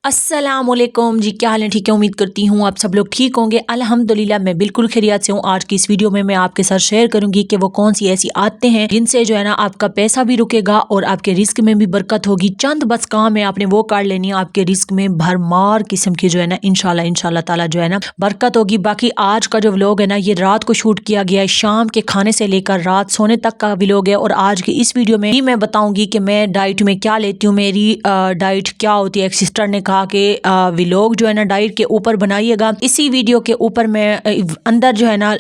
अस्सलामुअलैकुम जी, क्या हाल है? ठीक है, उम्मीद करती हूँ आप सब लोग ठीक होंगे। अल्हम्दुलिल्लाह मैं बिल्कुल खैरियत से हूँ। आज की इस वीडियो में मैं आपके साथ शेयर करूंगी कि वो कौन सी ऐसी आदतें हैं जिनसे जो है ना आपका पैसा भी रुकेगा और आपके रिस्क में भी बरकत होगी। चंद बस काम है, आपने वो कर लेनी है, आपके रिस्क में भरमार किस्म की जो है ना इंशाल्लाह ताला जो है ना बरकत होगी। बाकी आज का जो व्लॉग है ना ये रात को शूट किया गया है, शाम के खाने से लेकर रात सोने तक का व्लॉग है। और आज की इस वीडियो में ही मैं बताऊंगी कि मैं डाइट में क्या लेती हूँ, मेरी डाइट क्या होती है। एक सिस्टर ने कहा कि व्लॉग जो है ना डाइट के ऊपर बनाइएगा। इसी वीडियो के ऊपर मैं अंदर जो है ना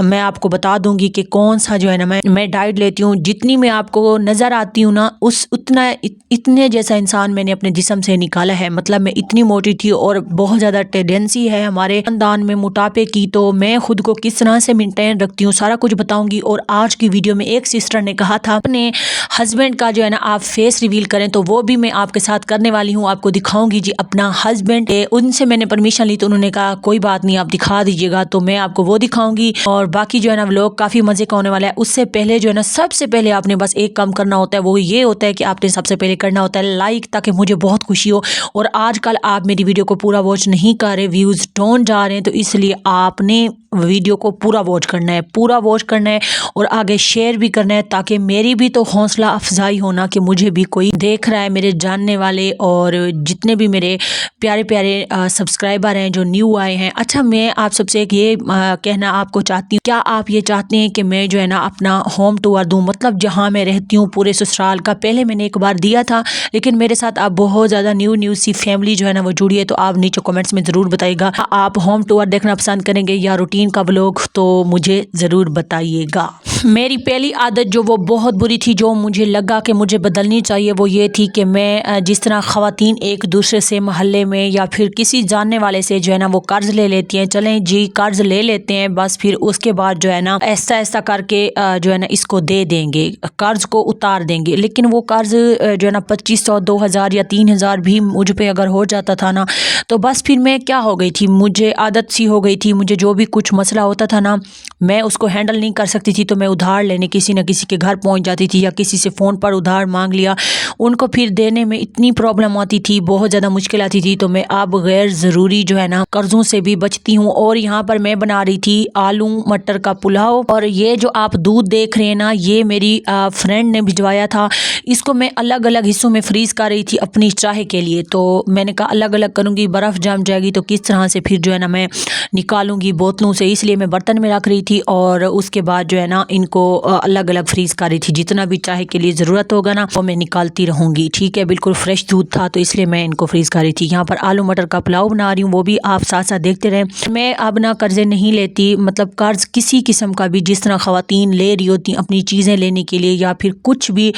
मैं आपको बता दूंगी कि कौन सा जो है ना मैं डाइट लेती हूँ। जितनी मैं आपको नजर आती हूँ ना उस उतना इतने जैसा इंसान मैंने अपने जिस्म से निकाला है। मतलब मैं इतनी मोटी थी और बहुत ज्यादा टेंडेंसी है हमारे खानदान में मोटापे की, तो मैं खुद को किस तरह से मेंटेन रखती हूँ सारा कुछ बताऊंगी। और आज की वीडियो में एक सिस्टर ने कहा था अपने हस्बैंड का जो है ना आप फेस रिवील करें, तो वो भी मैं आपके साथ करने वाली हूँ, आपको दिखाऊंगी जी। अपना हस्बैंड है, उनसे मैंने परमिशन ली तो उन्होंने कहा कोई बात नहीं आप दिखा दीजिएगा, तो मैं आपको वो दिखाऊंगी। और बाकी जो है ना व्लॉग काफी मजे का होने वाला है। उससे पहले जो है ना सबसे पहले आपने बस एक काम करना होता है, वो ये होता है कि आपने सबसे पहले करना होता है लाइक, ताकि मुझे बहुत खुशी हो। और आजकल आप मेरी वीडियो को पूरा वॉच नहीं कर रहे, व्यूज डाउन जा रहे हैं, तो इसलिए आपने वीडियो को पूरा वॉच करना है, पूरा वॉच करना है और आगे शेयर भी करना है, ताकि मेरी भी तो हौसला अफजाई होना कि मुझे भी कोई देख रहा है, मेरे जानने वाले और जितने भी मेरे प्यारे प्यारे सब्सक्राइबर हैं जो न्यू आए हैं। अच्छा, मैं आप सबसे एक ये कहना आपको चाहती हूँ, क्या आप ये चाहते हैं कि मैं जो है ना अपना होम टूर दूँ, मतलब जहाँ मैं रहती हूँ पूरे ससुराल का? पहले मैंने एक बार दिया था, लेकिन मेरे साथ अब बहुत ज़्यादा न्यू सी फैमिली जो है ना वो जुड़ी है, तो आप नीचे कमेंट्स में ज़रूर बताइएगा आप होम टूर देखना पसंद करेंगे या रूटीन का व्लॉग, तो मुझे ज़रूर बताइएगा। मेरी पहली आदत जो वो बहुत बुरी थी, जो मुझे लगा कि मुझे बदलनी चाहिए, वो ये थी कि मैं जिस तरह ख़वातीन एक दूसरे से मोहल्ले में या फिर किसी जानने वाले से जो है ना वो कर्ज ले लेती हैं, चलें जी कर्ज ले लेते हैं, बस फिर उसके बाद जो है ना ऐसा ऐसा करके जो है ना इसको दे देंगे, कर्ज को उतार देंगे। लेकिन वो कर्ज जो है ना 2500 2000 या 3000 भी मुझ पे अगर हो जाता था ना, तो बस फिर मैं क्या हो गई थी, मुझे आदत सी हो गई थी, मुझे जो भी कुछ मसला होता था ना मैं उसको हैंडल नहीं कर सकती थी, तो मैं उधार लेने किसी न किसी के घर पहुंच जाती थी या किसी से फ़ोन पर उधार मांग लिया। उनको फिर देने में इतनी प्रॉब्लम आती थी, बहुत ज़्यादा मुश्किल आती थी, तो मैं अब गैर ज़रूरी जो है ना कर्ज़ों से भी बचती हूँ। और यहाँ पर मैं बना रही थी आलू मटर का पुलाव, और ये जो आप दूध देख रहे हैं ना ये मेरी फ्रेंड ने भिजवाया था। इसको मैं अलग अलग हिस्सों में फ्रीज़ कर रही थी अपनी चाय के लिए, तो मैंने कहा अलग अलग करूँगी, बर्फ़ जम जाएगी तो किस तरह से फिर जो है ना मैं निकालूंगी बोतलों से, इसलिए मैं बर्तन में रख रही थी। और उसके बाद जो है ना इनको अलग अलग फ्रीज कर रही थी, जितना भी चाय के लिए ज़रूरत होगा ना वो मैं निकालती रहूँगी। ठीक है, बिल्कुल फ्रेश दूध था तो इसलिए मैं इनको फ्रीज कर रही थी। यहाँ पर आलू मटर का पुलाव बना रही हूँ, वो भी आप साथ साथ देखते रहें। मैं अब ना कर्जे नहीं लेती, मतलब कर्ज किसी किस्म का भी, जिस तरह ख़वातीन ले रही होती अपनी चीज़ें लेने के लिए या फिर कुछ भी,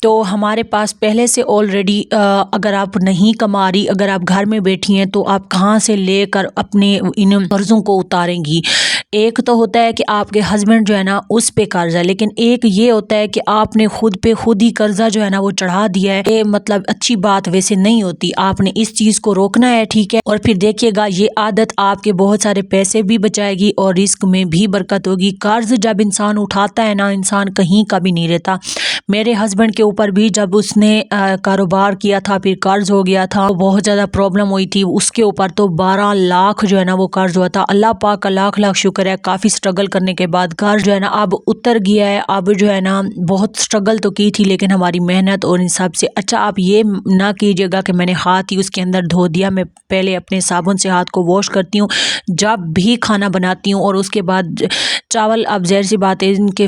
तो हमारे पास पहले से ऑलरेडी अगर आप नहीं कमा रही, अगर आप घर में बैठी हैं, तो आप कहाँ से लेकर अपने इन कर्ज़ों को उतारेंगी। एक तो होता है कि आपके हस्बैंड जो है ना उस पे कर्जा, लेकिन एक ये होता है कि आपने खुद पे खुद ही कर्जा जो है ना वो चढ़ा दिया है। ये मतलब अच्छी बात वैसे नहीं होती, आपने इस चीज़ को रोकना है। ठीक है, और फिर देखिएगा ये आदत आपके बहुत सारे पैसे भी बचाएगी और रिस्क में भी बरकत होगी। कर्ज जब इंसान उठाता है ना, इंसान कहीं का भी नहीं रहता। मेरे हस्बैंड के ऊपर भी जब उसने कारोबार किया था फिर कर्ज हो गया था, तो बहुत ज़्यादा प्रॉब्लम हुई थी उसके ऊपर, तो 12 लाख जो है ना वो कर्ज हुआ था। अल्लाह पाक का लाख लाख शुक्र है, काफ़ी स्ट्रगल करने के बाद कर्ज जो है ना अब उतर गया है। अब जो है ना बहुत स्ट्रगल तो की थी, लेकिन हमारी मेहनत और इन सब से। अच्छा, आप ये ना कीजिएगा कि मैंने हाथ ही उसके अंदर धो दिया, मैं पहले अपने साबुन से हाथ को वॉश करती हूँ जब भी खाना बनाती हूँ। और उसके बाद चावल, अब ज़ाहिर सी बात है इनके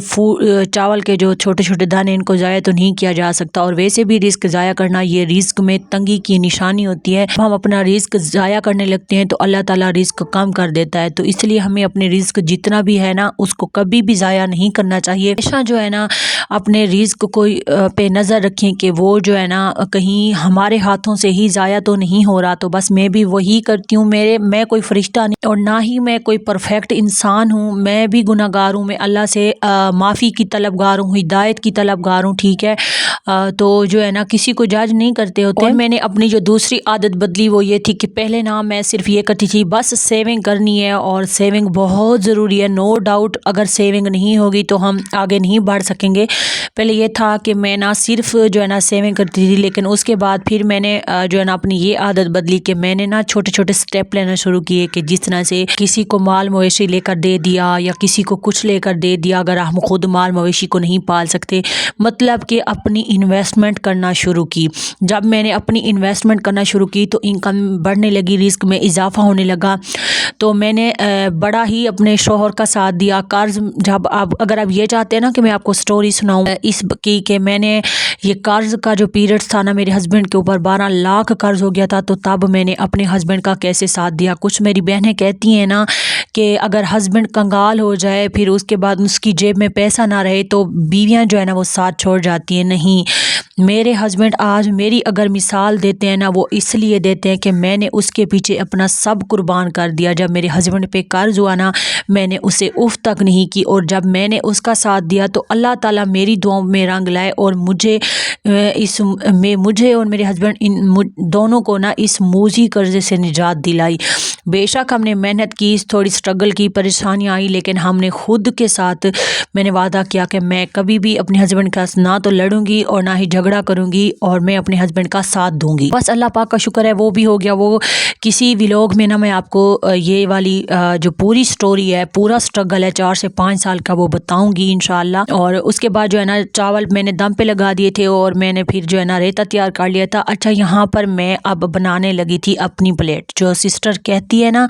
चावल के जो छोटे छोटे दाने इनको ज़ाया तो नहीं किया जा सकता, और वैसे भी रिस्क ज़ाया करना ये रिस्क में तंगी की निशानी होती है। हम अपना रिस्क ज़ाया करने लगते हैं तो अल्लाह ताला रिस्क कम कर देता है, तो इसलिए हमें अपने रिस्क जितना भी है ना उसको कभी भी ज़ाया नहीं करना चाहिए। हमेशा जो है ना अपने रिस्क को पे नज़र रखें कि वो जो है ना कहीं हमारे हाथों से ही ज़ाया तो नहीं हो रहा। तो बस मैं भी वही करती हूँ। मैं कोई फरिश्ता नहीं और ना ही मैं कोई परफेक्ट इंसान हूँ, मैं भी गुनाहगार हूँ। मैं अल्लाह से माफ़ी की तलबगार हूँ, हिदायत की तलबगार बता रहा हूँ, ठीक है। तो जो है ना किसी को जज नहीं करते होते। और मैंने अपनी जो दूसरी आदत बदली वो ये थी कि पहले ना मैं सिर्फ ये करती थी बस सेविंग करनी है, और सेविंग बहुत ज़रूरी है, नो डाउट। अगर सेविंग नहीं होगी तो हम आगे नहीं बढ़ सकेंगे। पहले ये था कि मैं ना सिर्फ जो है ना सेविंग करती थी, लेकिन उसके बाद फिर मैंने जो है ना अपनी ये आदत बदली कि मैंने ना छोटे छोटे स्टेप लेना शुरू किए कि जिस तरह से किसी को माल मवेशी लेकर दे दिया या किसी को कुछ लेकर दे दिया, अगर हम खुद माल मवेशी को नहीं पाल सकते। मतलब कि अपनी इन्वेस्टमेंट करना शुरू की। जब मैंने अपनी इन्वेस्टमेंट करना शुरू की तो इनकम बढ़ने लगी, रिस्क में इजाफा होने लगा। तो मैंने बड़ा ही अपने शोहर का साथ दिया। कर्ज जब अगर आप ये चाहते हैं ना कि मैं आपको स्टोरी सुनाऊं इस की कि मैंने ये कर्ज का जो पीरियड था ना, मेरे हस्बैंड के ऊपर 12 लाख कर्ज हो गया था, तो तब मैंने अपने हस्बैंड का कैसे साथ दिया। कुछ मेरी बहनें कहती हैं ना कि अगर हस्बैंड कंगाल हो जाए फिर उसके बाद उसकी जेब में पैसा ना रहे तो बीवियां जो है ना वो साथ छोड़ जाती हैं। नहीं, मेरे हस्बैंड आज मेरी अगर मिसाल देते हैं ना, वो इसलिए देते हैं कि मैंने उसके पीछे अपना सब कुर्बान कर दिया। जब मेरे हस्बैंड पे कर्ज हुआ ना, मैंने उसे उफ तक नहीं की, और जब मैंने उसका साथ दिया तो अल्लाह ताला मेरी दुआओं में रंग लाए और मुझे मुझे और मेरे हस्बैंड दोनों को ना इस मूजी कर्जे से निजात दिलाई। बेशक हमने मेहनत की, थोड़ी स्ट्रगल की, परेशानियाँ आई, लेकिन हमने खुद के साथ मैंने वादा किया कि मैं कभी भी अपने हस्बैंड का ना तो लड़ूंगी और ना ही झगड़ा करूंगी, और मैं अपने हस्बैंड का साथ दूंगी। बस अल्लाह पाक का शुक्र है वो भी हो गया। वो किसी व्लॉग में ना मैं आपको ये वाली जो पूरी स्टोरी है, पूरा स्ट्रगल है 4 से 5 साल का, वो बताऊंगी इंशाल्लाह। और उसके बाद जो है ना चावल मैंने दम पे लगा दिए थे और मैंने फिर जो है ना रेता तैयार कर लिया था। अच्छा, यहाँ पर मैं अब बनाने लगी थी अपनी प्लेट। जो सिस्टर कहती है ना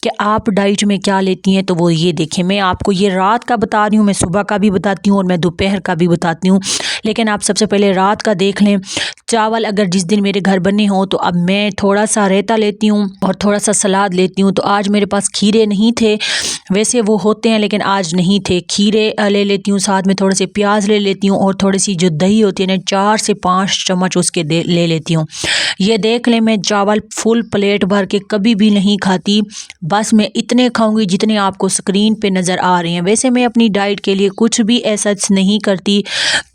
कि आप डाइट में क्या लेती हैं, तो वो ये देखें, मैं आपको ये रात का बता रही हूँ, मैं सुबह का भी बताती हूँ और मैं दोपहर का भी बताती हूँ, लेकिन आप सबसे पहले रात का देख लें। चावल अगर जिस दिन मेरे घर बने हों तो अब मैं थोड़ा सा रायता लेती हूँ और थोड़ा सा सलाद लेती हूँ। तो आज मेरे पास खीरे नहीं थे, वैसे वो होते हैं लेकिन आज नहीं थे। खीरे ले लेती हूँ, साथ में थोड़े से प्याज ले लेती हूँ और थोड़ी सी जो दही होती है ना 4 से 5 चम्मच उसके ले लेती हूँ। ये देख लें, मैं चावल फुल प्लेट भर के कभी भी नहीं खाती, बस मैं इतने खाऊंगी जितने आपको स्क्रीन पे नज़र आ रहे हैं। वैसे मैं अपनी डाइट के लिए कुछ भी ऐसा नहीं करती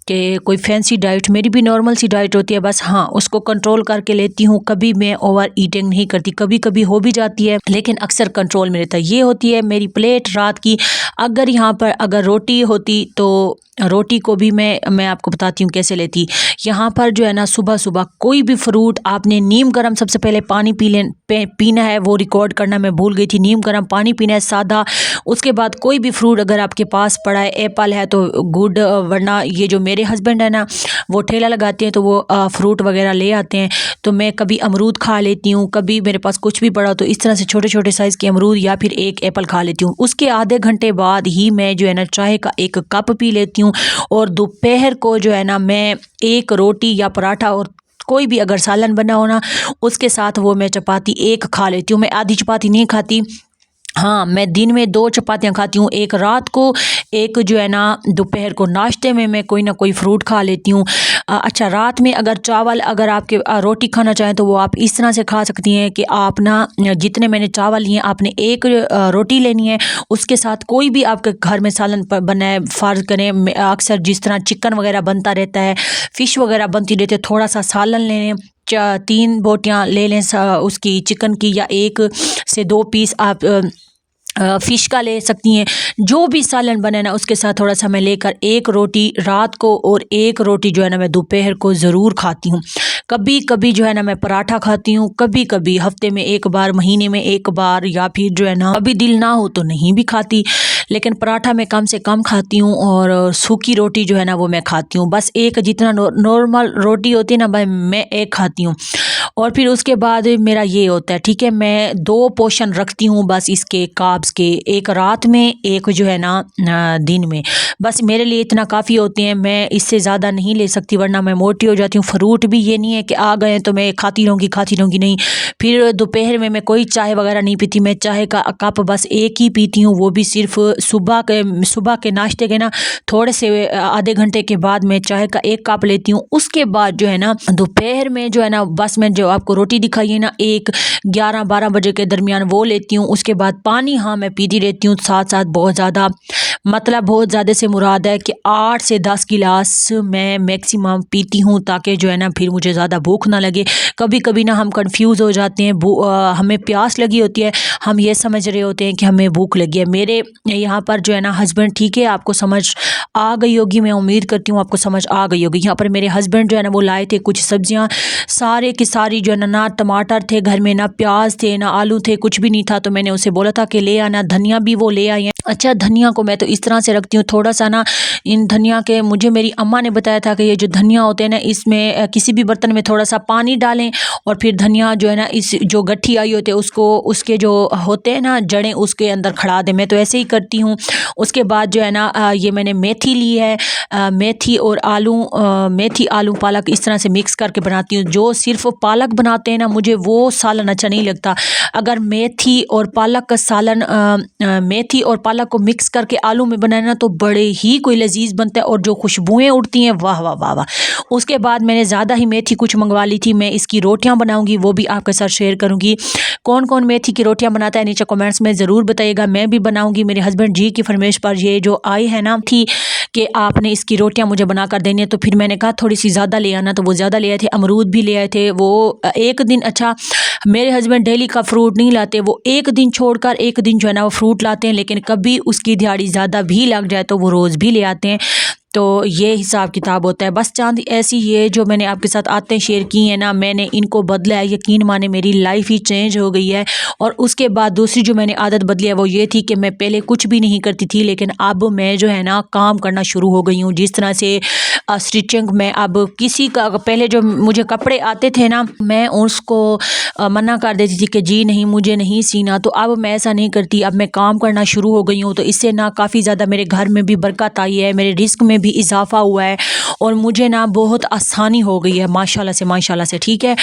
कि कोई फैंसी डाइट, मेरी भी नॉर्मल सी डाइट होती है, बस हाँ उसको कंट्रोल करके लेती हूँ। कभी मैं ओवर ईटिंग नहीं करती, कभी कभी हो भी जाती है लेकिन अक्सर कंट्रोल में रहता है। ये होती है मेरी प्लेट रात की। अगर यहाँ पर अगर रोटी होती तो रोटी को भी मैं आपको बताती हूँ कैसे लेती। यहाँ पर जो है ना सुबह सुबह कोई भी फ्रूट, आपने नीम गर्म सबसे पहले पानी पीना है, वो रिकॉर्ड करना मैं भूल गई थी। नीम गर्म पानी पीना है सादा। उसके बाद कोई भी फ्रूट अगर आपके पास पड़ा है, एप्पल है तो गुड, वरना ये जो मेरे हस्बैंड है ना वो ठेला लगाते हैं तो वो फ्रूट वगैरह ले आते हैं, तो मैं कभी अमरूद खा लेती हूँ, कभी मेरे पास कुछ भी पड़ा तो इस तरह से छोटे छोटे साइज़ के अमरूद या फिर एक एप्पल खा लेती हूँ। उसके आधे घंटे बाद ही मैं जो है ना चाय का एक कप पी लेती हूँ। और दोपहर को जो है ना मैं एक रोटी या पराठा और कोई भी अगर सालन बना हो ना उसके साथ वो मैं चपाती एक खा लेती हूँ। मैं आधी चपाती नहीं खाती, हाँ मैं दिन में 2 चपातियाँ खाती हूँ, एक रात को, एक जो है ना दोपहर को। नाश्ते में मैं कोई ना कोई फ्रूट खा लेती हूँ। अच्छा, रात में अगर चावल अगर आपके रोटी खाना चाहें तो वो आप इस तरह से खा सकती हैं कि आप ना जितने मैंने चावल लिए आपने एक रोटी लेनी है, उसके साथ कोई भी आपके घर में सालन बना है, फ़र्ज़ करें अक्सर जिस तरह चिकन वगैरह बनता रहता है, फ़िश वगैरह बनती रहती है, थोड़ा सा सालन लें, 3 बोटियाँ ले लें उसकी चिकन की, या 1 से 2 पीस आप फ़िश का ले सकती हैं। जो भी सालन बने ना उसके साथ थोड़ा सा मैं लेकर एक रोटी रात को और एक रोटी जो है ना मैं दोपहर को ज़रूर खाती हूँ। कभी कभी जो है ना मैं पराठा खाती हूँ, कभी कभी हफ्ते में 1 बार, महीने में 1 बार, या फिर जो है ना अभी दिल ना हो तो नहीं भी खाती, लेकिन पराठा मैं कम से कम खाती हूँ और सूखी रोटी जो है ना वो मैं खाती हूँ। बस एक जितना नॉर्मल रोटी होती है ना भाई मैं एक खाती हूँ। और फिर उसके बाद मेरा ये होता है, ठीक है, मैं 2 पोर्शन रखती हूँ बस इसके कार्ब्स के, एक रात में, एक जो है ना दिन में। बस मेरे लिए इतना काफ़ी होते हैं, मैं इससे ज़्यादा नहीं ले सकती वरना मैं मोटी हो जाती हूँ। फ्रूट भी ये नहीं है कि आ गए तो मैं खाती रहूँगी, नहीं। फिर दोपहर में मैं कोई चाय वगैरह नहीं पीती, मैं चाय का कप बस एक ही पीती हूँ, वो भी सिर्फ सुबह के नाश्ते के ना थोड़े से आधे घंटे के बाद मैं चाय का 1 कप लेती हूँ। उसके बाद जो है ना दोपहर में जो है ना बस मैं जो जो आपको रोटी दिखाई है ना, 11-12 बजे के दरमियान वो लेती हूँ। उसके बाद पानी हाँ मैं पीती रहती हूँ साथ साथ बहुत ज़्यादा, मतलब बहुत ज़्यादा से मुराद है कि 8 से 10 गिलास मैं मैक्सिमम पीती हूँ, ताकि जो है ना फिर मुझे ज़्यादा भूख ना लगे। कभी कभी ना हम कंफ्यूज हो जाते हैं, हमें प्यास लगी होती है, हम ये समझ रहे होते हैं कि हमें भूख लगी है। मेरे यहाँ पर जो है ना हस्बैंड, ठीक है आपको समझ आ गई होगी, मैं उम्मीद करती हूँ आपको समझ आ गई होगी। यहाँ पर मेरे हस्बैंड जो है ना वो लाए थे कुछ सब्जियाँ, सारे की सारी जो है ना टमाटर थे घर में, ना प्याज थे, ना आलू थे, कुछ भी नहीं था। तो मैंने उसे बोला था कि ले आना, धनिया भी वो ले आई हैं। अच्छा, धनिया को मैं तो इस तरह से रखती हूँ, थोड़ा सा ना इन धनिया के, मुझे मेरी अम्मा ने बताया था कि ये जो धनिया होते हैं ना, इसमें किसी भी बर्तन में थोड़ा सा पानी डालें और फिर धनिया जो है ना, इस जो गट्ठी आई होती है उसको, उसके जो होते हैं ना जड़ें, उसके अंदर खड़ा दे। मैं तो ऐसे ही करती हूँ। उसके बाद जो है ना ये मैंने मेथी ली है, मेथी और आलू, मेथी आलू पालक इस तरह से मिक्स करके बनाती हूँ। जो सिर्फ पालक बनाते हैं ना, मुझे वो सालन अच्छा नहीं लगता। अगर मेथी और पालक का सालन, मेथी और पालक को मिक्स करके आलू में बनाए ना, तो बड़े ही कोई लजीज बनता है, और जो खुशबुएं उड़ती हैं, वाह वाह वाह वाह। उसके बाद मैंने ज़्यादा ही मेथी कुछ मंगवा ली थी, मैं इसकी रोटियां बनाऊंगी, वो भी आपके साथ शेयर करूंगी। कौन कौन मेथी की रोटियां बनाता है नीचे कमेंट्स में ज़रूर बताइएगा, मैं भी बनाऊंगी। मेरे हस्बैंड जी की फरमाइश पर ये जो आई है ना थी कि आपने इसकी रोटियां मुझे बना कर देनी है, तो फिर मैंने कहा थोड़ी सी ज़्यादा ले आना, तो वो ज़्यादा ले आए थे। अमरूद भी ले आए थे वो एक दिन। अच्छा, मेरे हस्बैंड डेली का फ्रूट नहीं लाते, वो एक दिन छोड़कर एक दिन जो है ना वो फ्रूट लाते हैं, लेकिन कभी उसकी दिहाड़ी ज़्यादा भी लग जाए तो वो रोज़ भी ले आते हैं। तो ये हिसाब किताब होता है। बस चांद ऐसी ये जो मैंने आपके साथ आते शेयर की है ना, मैंने इनको बदला है, यकीन माने मेरी लाइफ ही चेंज हो गई है। और उसके बाद दूसरी जो मैंने आदत बदली है वो ये थी कि मैं पहले कुछ भी नहीं करती थी, लेकिन अब मैं जो है ना काम करना शुरू हो गई हूँ। जिस तरह से स्टिचिंग में, अब किसी का पहले जो मुझे कपड़े आते थे ना, मैं उसको मना कर देती थी कि जी नहीं मुझे नहीं सीना, तो अब मैं ऐसा नहीं करती। अब मैं काम करना शुरू हो गई हूँ, तो इससे ना काफ़ी ज़्यादा मेरे घर में भी बरकत आई है, मेरे रिस्क में भी इजाफा हुआ है, और मुझे ना बहुत आसानी हो गई है माशाल्लाह से। ठीक है,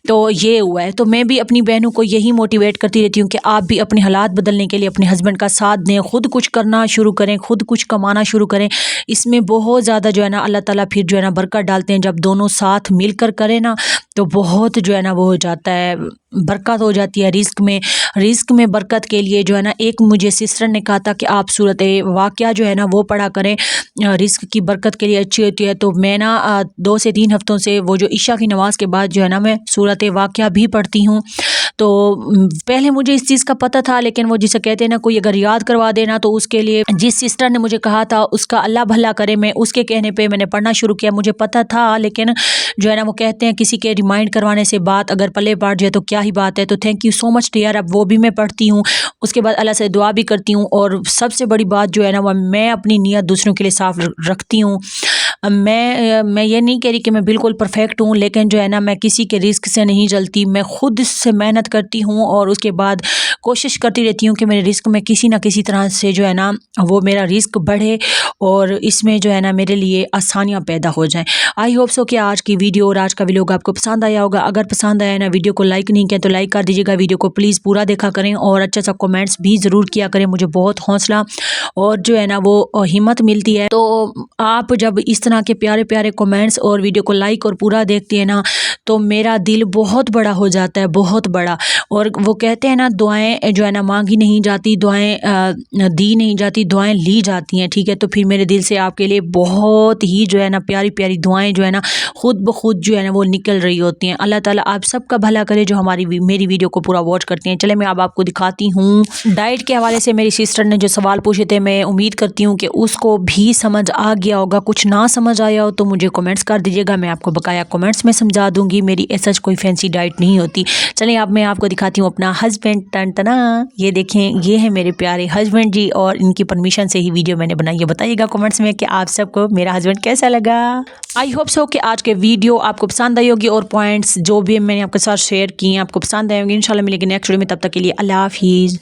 तो ये हुआ है। तो मैं भी अपनी बहनों को यही मोटिवेट करती रहती हूँ कि आप भी अपने हालात बदलने के लिए अपने हस्बैंड का साथ दें, खुद कुछ करना शुरू करें, खुद कुछ कमाना शुरू करें। इसमें बहुत ज़्यादा जो है ना अल्लाह ताला फिर जो है ना बरकत डालते हैं। जब दोनों साथ मिलकर करें ना, तो बहुत जो है ना वो हो जाता है, बरकत हो जाती है रिस्क में बरकत के लिए जो है ना, एक मुझे सिस्टर ने कहा था कि आप सूरत वाक़या जो है ना वो पढ़ा करें, रिस्क की बरकत के लिए अच्छी होती है। तो मैं ना 2 से 3 हफ्तों से वो जो इशा की नमाज़ के बाद जो है ना मैं सूरत वाक़या भी पढ़ती हूँ। तो पहले मुझे इस चीज़ का पता था, लेकिन वो जिसे कहते हैं ना, कोई अगर याद करवा देना, तो उसके लिए जिस सिस्टर ने मुझे कहा था उसका अल्लाह भला करे, मैं उसके कहने पे मैंने पढ़ना शुरू किया। मुझे पता था, लेकिन जो है ना वो कहते हैं किसी के रिमाइंड करवाने से बात अगर पल्ले पाट जाए तो क्या ही बात है। तो thank you so much dear. अब वो भी मैं पढ़ती हूँ, उसके बाद अल्लाह से दुआ भी करती हूँ, और सबसे बड़ी बात जो है ना वो मैं अपनी नीयत दूसरों के लिए साफ रखती हूँ। मैं ये नहीं कह रही कि मैं बिल्कुल परफेक्ट हूँ, लेकिन जो है ना मैं किसी के रिस्क से नहीं जलती, मैं खुद से मेहनत करती हूँ, और उसके बाद कोशिश करती रहती हूँ कि मेरे रिस्क में किसी ना किसी तरह से जो है ना वो मेरा रिस्क बढ़े, और इसमें जो है ना मेरे लिए आसानियाँ पैदा हो जाएं। आई होप सो कि आज की वीडियो और आज का व्लॉग आपको पसंद आया होगा। अगर पसंद आया ना, वीडियो को लाइक नहीं किया तो लाइक कर दीजिएगा, वीडियो को प्लीज़ पूरा देखा करें, और अच्छा सा कमेंट्स भी ज़रूर किया करें, मुझे बहुत हौसला और जो है ना वो हिम्मत मिलती है। तो आप जब इस तरह के प्यारे प्यारे कमेंट्स और वीडियो को लाइक और पूरा देखते हैं ना, तो मेरा दिल बहुत बड़ा हो जाता है, बहुत बड़ा। और वो कहते हैं ना, दुआएं जो है ना मांगी नहीं जाती, दुआएं दी नहीं जाती, दुआएं ली जाती हैं। ठीक है, तो फिर मेरे दिल से आपके लिए बहुत ही जो है ना प्यारी प्यारी दुआएं जो है ना खुद ब खुद जो है ना वो निकल रही होती हैं। अल्लाह ताला आप सबका भला करे जो मेरी वीडियो को पूरा वॉच करते हैं। चले मैं अब आपको दिखाती हूँ। डाइट के हवाले से मेरी सिस्टर ने जो सवाल पूछे थे, मैं उम्मीद करती हूँ कि उसको भी समझ आ गया होगा। कुछ ना समझ आया हो तो मुझे कमेंट्स कर दीजिएगा, मैं आपको बकाया कमेंट्स में समझा दूंगी। मेरी ऐसा कोई फैंसी डाइट नहीं होती। चलें अब मैं आपको दिखाती हूँ अपना हस्बैंड। टन टना, ये देखें, ये है मेरे प्यारे हस्बैंड जी, और इनकी परमिशन से ही वीडियो मैंने बनाई है। बताइएगा कमेंट्स में कि आप सबको मेरा हस्बैंड कैसा लगा। आई होप सो कि आज के वीडियो आपको पसंद आई होगी, और पॉइंट्स जो भी मैंने आपके साथ शेयर किए हैं आपको पसंद आए होंगे। इंशाल्लाह मिलेंगे नेक्स्ट वीडियो में, तब तक के लिए अल्लाह हाफिज़।